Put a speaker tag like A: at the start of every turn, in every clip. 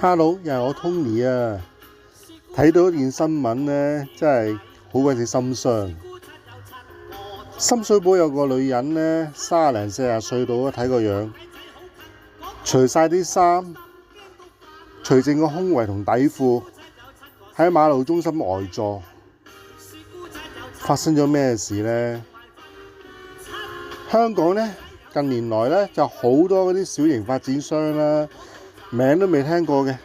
A: Hello，又係我 Tony 啊！睇到一件新聞呢，真係好鬼死心傷。深水埗有個女人呢，30零40歲到啊，睇個樣，除晒啲衫，除淨個胸圍同底褲，喺馬路中心呆坐。發生咗咩事呢？香港呢，近年來呢，就好多嗰啲小型發展商啦，名都未聽過嘅，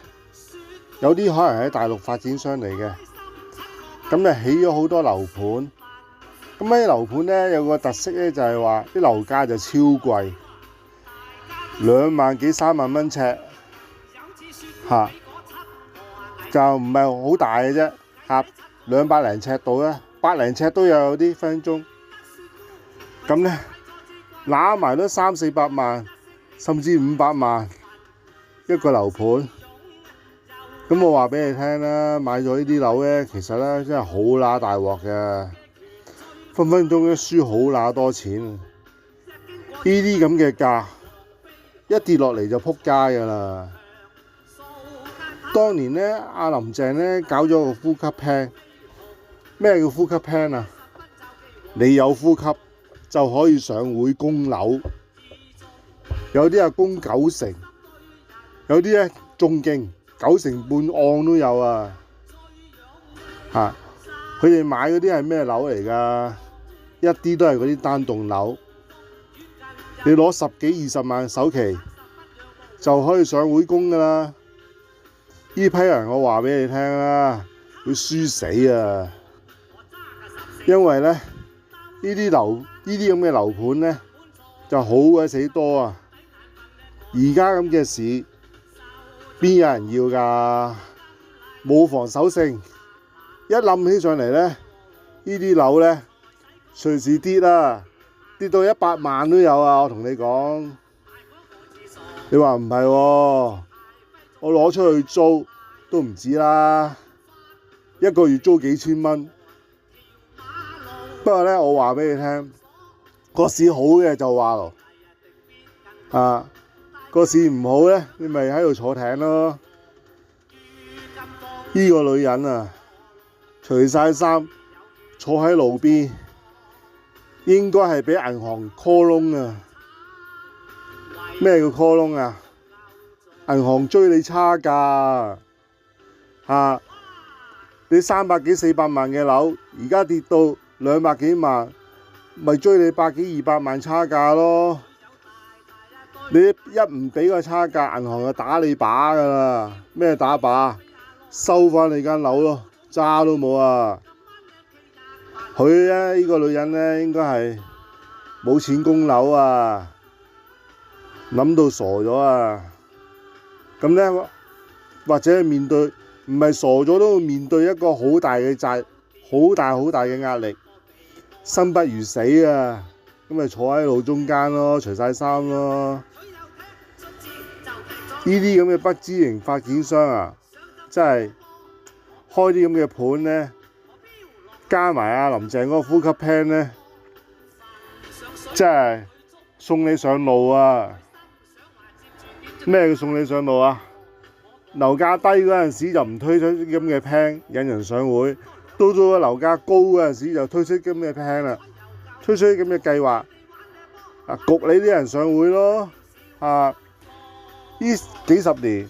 A: 有啲可能喺大陸發展商嚟嘅，咁就起咗好多樓盤。咁呢啲樓盤呢，有個特色呢，就係話啲樓價就超貴，2萬幾3萬蚊尺嚇，就唔係好大嘅啫嚇，200零尺度啦，100零尺都有啲分鐘。咁呢，揦埋都3、400萬，甚至500萬一個樓盤。咁我話俾你聽啦，買咗呢啲樓呢，其實呢真係好乸大鑊嘅，分分鐘都輸好乸多錢。呢啲咁嘅價一跌落嚟就撲街㗎啦。當年呢，阿林鄭呢搞咗個呼吸 plan。咩叫呼吸 plan 啊？你有呼吸就可以上會供樓，有啲係供90%，有啲咧仲勁90%半按都有啊！嚇，佢哋買嗰啲係咩樓嚟㗎？一啲都係嗰啲單棟樓，你攞10幾20萬首期就可以上會供㗎啦。呢批人我話俾你聽啦，會輸死啊！因為咧，呢啲咁嘅樓盤咧就好鬼死多啊！而家咁嘅市，邊有人要㗎？冇防守性，一冧起上嚟咧，呢啲樓咧隨時跌啊，跌到100萬都有啊！我同你講，你話唔係喎？我攞出去租都唔止啦，一個月租幾千蚊。不過咧，我話俾你聽，個市好嘅就話咯，個市唔好咧，你咪喺度坐艇咯。呢個女人啊，除晒衫，坐喺路邊，應該係俾銀行 call 窿啊！咩叫 call 窿啊？銀行追你差價你300幾400萬嘅樓，而家跌到200幾萬，咪追你100幾200萬差價咯！你一唔俾個差價，銀行就打你靶㗎啦！咩打靶？收返你間樓咯，渣都冇啊！佢咧呢個女人咧應該係冇錢供樓啊，諗到傻咗啊！咁咧或者面對唔係傻咗都會面對一個好大嘅債，好大嘅壓力。生不如死啊！咁咪坐喺路中間咯，除晒衫咯。呢啲咁嘅不知名發展商啊，真係開啲咁嘅盤呢，加埋阿林鄭嗰個呼吸 plan 呢，真係送你上路啊！咩叫送你上路啊？樓價低嗰陣時就唔推出啲咁嘅 plan 引人上會。到咗個樓價高嗰陣時，就推出咁嘅 plan 啦，推出咁嘅計劃，焗你啲人上會咯，呢幾十年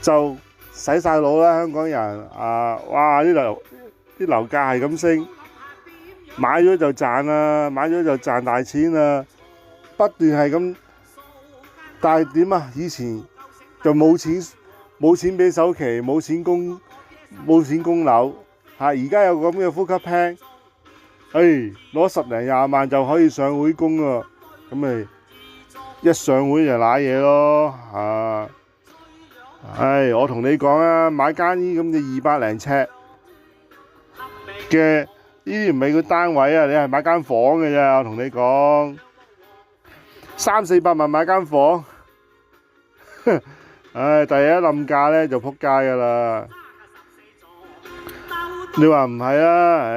A: 就洗晒腦啦，香港人哇！啲樓價係咁升，買咗就賺啊，買咗就賺大錢啊，不斷係咁，但係點啊？以前就冇錢俾首期，冇錢供樓。而家有咁嘅呼吸 plan，攞10零20萬就可以上會供啊！咁咪一上會就瀨嘢咯我同你講啊，買間呢咁嘅200零尺嘅呢啲唔係個單位啊，你係買間房嘅啫。我同你講，3、400萬買間房，第一冧價咧就撲街㗎啦。你話唔係啊？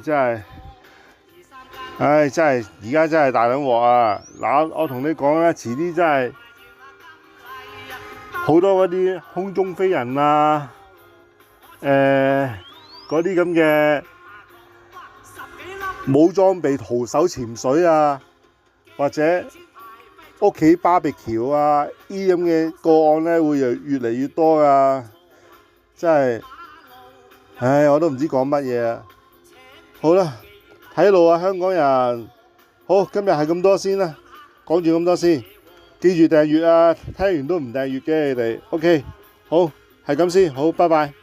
A: 真係而家真係大撚鑊啊！嗱，我同你講啦，遲啲真係好好多嗰啲空中飛人啊，嗰啲咁嘅冇裝備徒手潛水啊，或者屋企芭比橋啊，呢啲咁嘅個案咧會越嚟越多啊！真係，唉，我都唔知講乜嘢啊！好啦，睇路啊，香港人，好，今日係咁多先啦，講住咁多先，記住訂閱啊！聽完都唔訂閱嘅你哋，OK，好，係咁先，好，拜拜。